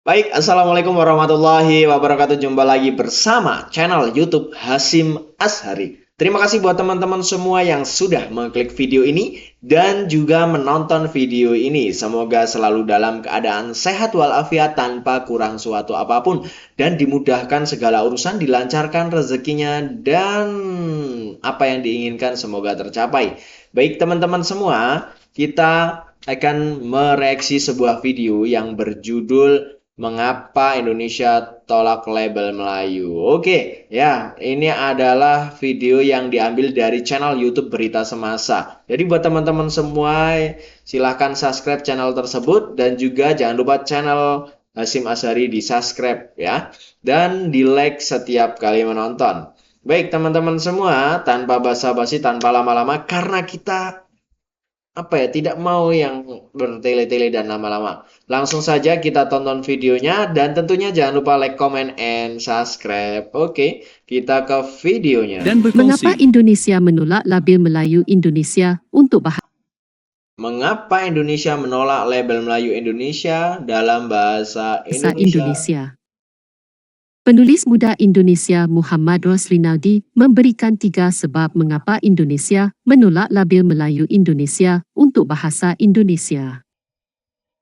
Baik, Assalamualaikum warahmatullahi wabarakatuh. Jumpa lagi bersama channel YouTube Hasim Ashari. Terima kasih buat teman-teman semua yang sudah mengklik video ini dan juga menonton video ini. Semoga selalu dalam keadaan sehat walafiat tanpa kurang suatu apapun dan dimudahkan segala urusan, dilancarkan rezekinya dan apa yang diinginkan semoga tercapai. Baik teman-teman semua, kita akan mereaksi sebuah video yang berjudul Mengapa Indonesia tolak label Melayu? Oke, ya, ini adalah video yang diambil dari channel YouTube Berita Semasa. Jadi buat teman-teman semua, silahkan subscribe channel tersebut dan juga jangan lupa channel Hasim Ashari di subscribe ya. Dan di like setiap kali menonton. Baik teman-teman semua, tanpa basa-basi, tanpa lama-lama, karena kita tidak mau yang bertele-tele dan lama-lama. Langsung saja kita tonton videonya dan tentunya jangan lupa like, comment, and subscribe. Oke, kita ke videonya. Dan mengapa Indonesia menolak label Melayu Indonesia untuk bahasa Mengapa Indonesia menolak label Melayu Indonesia dalam bahasa Indonesia? Indonesia? Penulis muda Indonesia Muhammad Roslinaldi memberikan 3 sebab mengapa Indonesia menolak label Melayu Indonesia untuk bahasa Indonesia.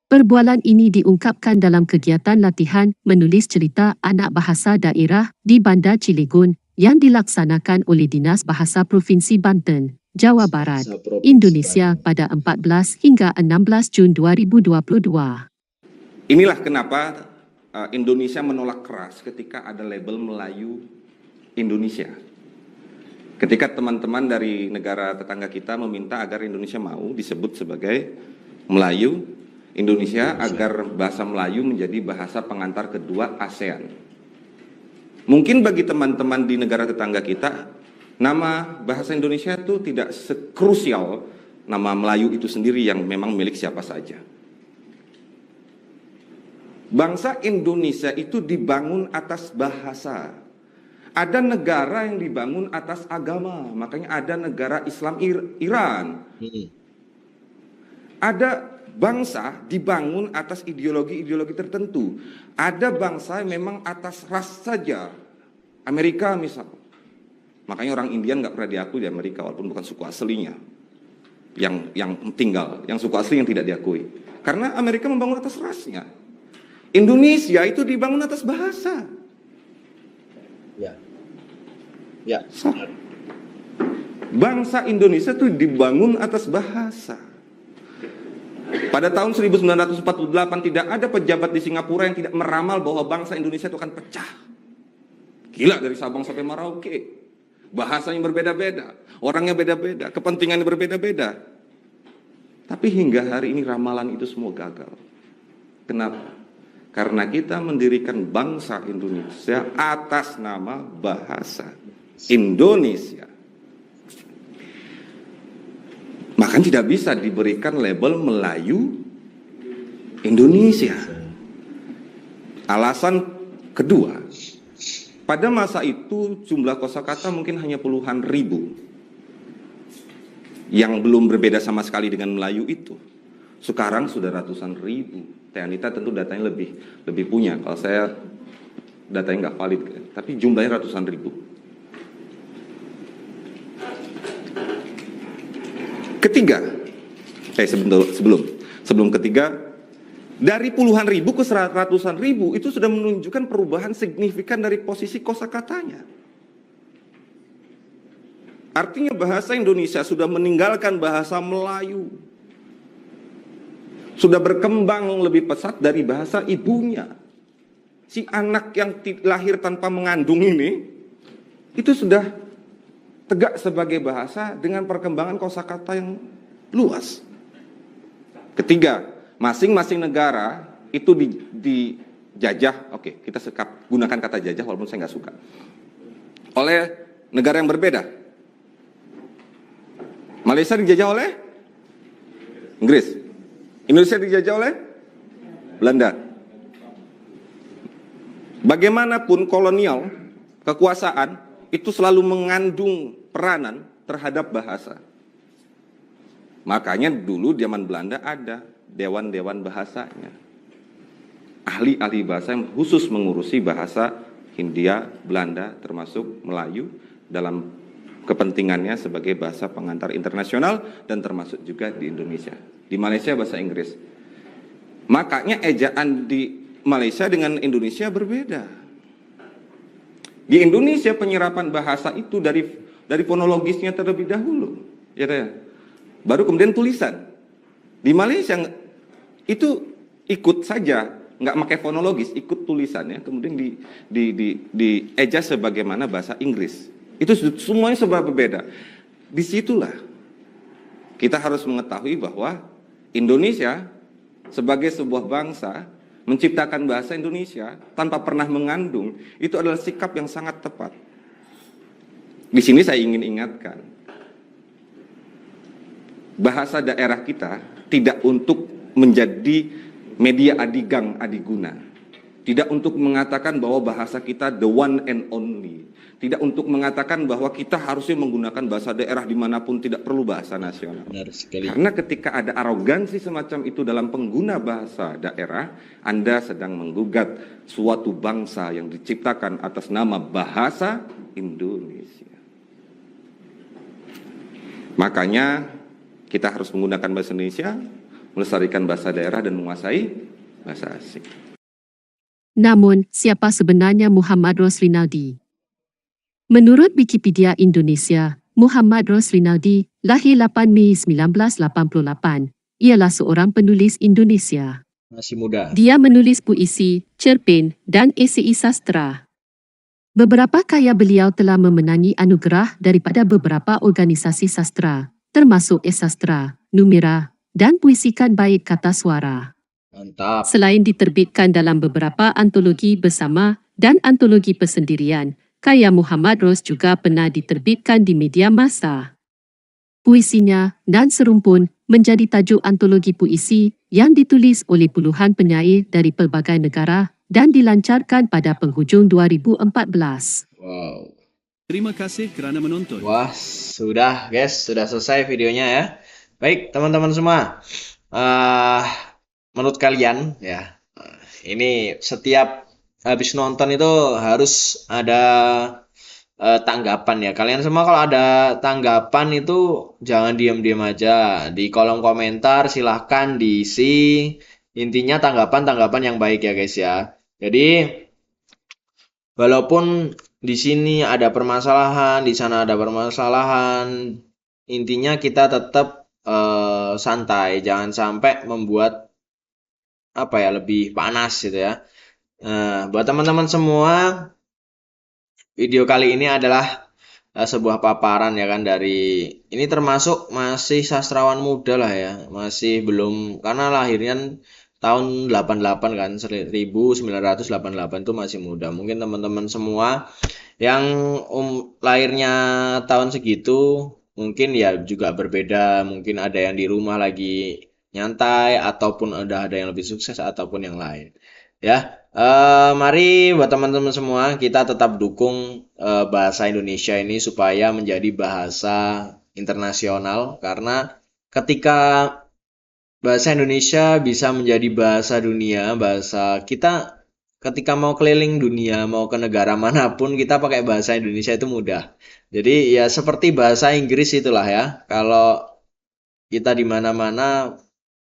Perbualan ini diungkapkan dalam kegiatan latihan menulis cerita anak bahasa daerah di Bandar Cilegon yang dilaksanakan oleh Dinas Bahasa Provinsi Banten, Jawa Barat, Indonesia pada 14 hingga 16 Jun 2022. Inilah kenapa Indonesia menolak keras ketika ada label Melayu Indonesia. Ketika teman-teman dari negara tetangga kita meminta agar Indonesia mau disebut sebagai Melayu Indonesia agar bahasa Melayu menjadi bahasa pengantar kedua ASEAN. Mungkin bagi teman-teman di negara tetangga kita, nama bahasa Indonesia itu tidak sekrusial nama Melayu itu sendiri yang memang milik siapa saja. Bangsa Indonesia itu dibangun atas bahasa. Ada negara yang dibangun atas agama, makanya ada negara Islam Iran. Ada bangsa dibangun atas ideologi-ideologi tertentu. Ada bangsa yang memang atas ras saja. Amerika misal. Makanya orang Indian nggak pernah diakui di Amerika walaupun bukan suku aslinya. Yang tinggal, yang suku asli yang tidak diakui. Karena Amerika membangun atas rasnya. Indonesia itu dibangun atas bahasa. Ya. Bangsa Indonesia itu dibangun atas bahasa. Pada tahun 1948 tidak ada pejabat di Singapura yang tidak meramal bahwa bangsa Indonesia itu akan pecah. Gila dari Sabang sampai Merauke. Bahasanya berbeda-beda, orangnya beda-beda, kepentingannya berbeda-beda. Tapi hingga hari ini ramalan itu semua gagal. Kenapa? Karena kita mendirikan bangsa Indonesia atas nama bahasa Indonesia. Maka tidak bisa diberikan label Melayu Indonesia. Alasan kedua, pada masa itu jumlah kosakata mungkin hanya puluhan ribu yang belum berbeda sama sekali dengan Melayu itu. Sekarang sudah ratusan ribu. Teh Anita tentu datanya lebih punya. Kalau saya datanya nggak valid, tapi jumlahnya ratusan ribu. Ketiga, sebelum ketiga, dari puluhan ribu ke ratusan ribu itu sudah menunjukkan perubahan signifikan dari posisi kosakatanya. Artinya bahasa Indonesia sudah meninggalkan bahasa Melayu. Sudah berkembang lebih pesat dari bahasa ibunya. Si anak yang lahir tanpa mengandung ini, itu sudah tegak sebagai bahasa dengan perkembangan kosakata yang luas. Ketiga, masing-masing negara itu dijajah, oke, kita gunakan kata jajah walaupun saya nggak suka, oleh negara yang berbeda. Malaysia dijajah oleh Inggris. Indonesia dijajah oleh Belanda. Bagaimanapun kolonial, kekuasaan itu selalu mengandung peranan terhadap bahasa. Makanya dulu zaman Belanda ada dewan-dewan bahasanya. ahli-ahli bahasa yang khusus mengurusi bahasa Hindia, Belanda, termasuk Melayu dalam kepentingannya sebagai bahasa pengantar internasional dan termasuk juga di Indonesia. Di Malaysia bahasa Inggris. Makanya ejaan di Malaysia dengan Indonesia berbeda. Di Indonesia penyerapan bahasa itu dari fonologisnya terlebih dahulu, ya, baru kemudian tulisan. Di Malaysia itu ikut saja, nggak pakai fonologis, ikut tulisannya, kemudian dieja sebagaimana bahasa Inggris. Itu semuanya serba berbeda. Disitulah kita harus mengetahui bahwa Indonesia sebagai sebuah bangsa menciptakan bahasa Indonesia tanpa pernah mengandung, itu adalah sikap yang sangat tepat. Di sini saya ingin ingatkan, bahasa daerah kita tidak untuk menjadi media adigang adiguna, tidak untuk mengatakan bahwa bahasa kita the one and only, tidak untuk mengatakan bahwa kita harusnya menggunakan bahasa daerah dimanapun, tidak perlu bahasa nasional. Benar sekali. Karena ketika ada arogansi semacam itu dalam pengguna bahasa daerah, Anda sedang menggugat suatu bangsa yang diciptakan atas nama bahasa Indonesia. Makanya kita harus menggunakan bahasa Indonesia, melestarikan bahasa daerah dan menguasai bahasa asing. Namun, siapa sebenarnya Muhammad Roslinaldi? Menurut Wikipedia Indonesia, Muhammad Roslinaldi lahir 8 Mei 1988. Ialah seorang penulis Indonesia. Masih muda. Dia menulis puisi, cerpen, dan esei sastra. Beberapa karya beliau telah memenangi anugerah daripada beberapa organisasi sastra, termasuk Sastra, Numera, dan Puisikan Baik Kata Suara. Mantap. Selain diterbitkan dalam beberapa antologi bersama dan antologi persendirian, karya Muhammad Ros juga pernah diterbitkan di media massa. Puisinya dan Serumpun menjadi tajuk antologi puisi yang ditulis oleh puluhan penyair dari pelbagai negara dan dilancarkan pada penghujung 2014. Wow. Terima kasih kerana menonton. Wah, sudah guys, sudah selesai videonya ya. Baik, teman-teman semua. Menurut kalian ya, ini setiap habis nonton itu harus ada tanggapan ya. Kalian semua kalau ada tanggapan itu jangan diam-diam aja. Di kolom komentar silahkan diisi. Intinya tanggapan-tanggapan yang baik ya guys ya. Jadi walaupun di sini ada permasalahan, di sana ada permasalahan, intinya kita tetap santai, jangan sampai membuat lebih panas gitu ya. Buat teman-teman semua, video kali ini adalah sebuah paparan ya kan, dari ini termasuk masih sastrawan muda lah ya, masih belum, karena lahirnya tahun 88 kan, 1988 itu masih muda. Mungkin teman-teman semua yang lahirnya tahun segitu mungkin ya juga berbeda, mungkin ada yang di rumah lagi nyantai ataupun ada yang lebih sukses ataupun yang lain ya. Mari buat teman-teman semua kita tetap dukung bahasa Indonesia ini supaya menjadi bahasa internasional, karena ketika bahasa Indonesia bisa menjadi bahasa dunia, bahasa kita ketika mau keliling dunia, mau ke negara manapun, kita pakai bahasa Indonesia itu mudah. Jadi ya seperti bahasa Inggris itulah ya. Kalau kita di mana-mana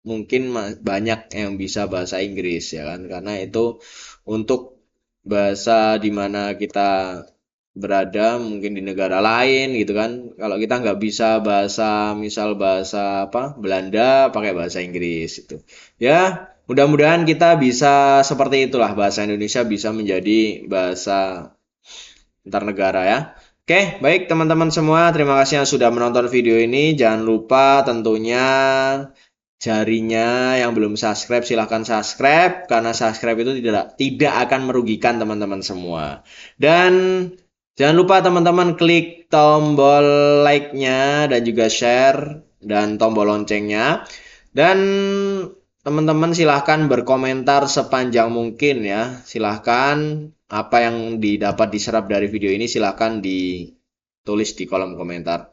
mungkin banyak yang bisa bahasa Inggris ya kan, karena itu untuk bahasa di mana kita berada, mungkin di negara lain gitu kan. Kalau kita nggak bisa bahasa, misal bahasa Belanda, pakai bahasa Inggris itu ya. Mudah-mudahan kita bisa seperti itulah, bahasa Indonesia bisa menjadi bahasa antar negara ya. Oke, baik teman-teman semua, terima kasih yang sudah menonton video ini. Jangan lupa tentunya jarinya yang belum subscribe silahkan subscribe, karena subscribe itu tidak akan merugikan teman-teman semua. Dan jangan lupa teman-teman klik tombol like-nya dan juga share dan tombol loncengnya. Dan teman-teman silahkan berkomentar sepanjang mungkin ya. Silahkan apa yang dapat diserap dari video ini silahkan ditulis di kolom komentar.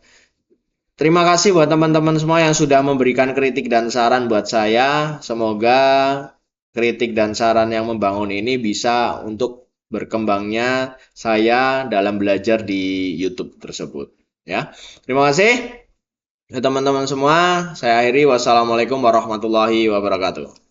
Terima kasih buat teman-teman semua yang sudah memberikan kritik dan saran buat saya. Semoga kritik dan saran yang membangun ini bisa untuk berkembangnya saya dalam belajar di YouTube tersebut. Ya, terima kasih. Ya, teman-teman semua, saya akhiri. Wassalamualaikum warahmatullahi wabarakatuh.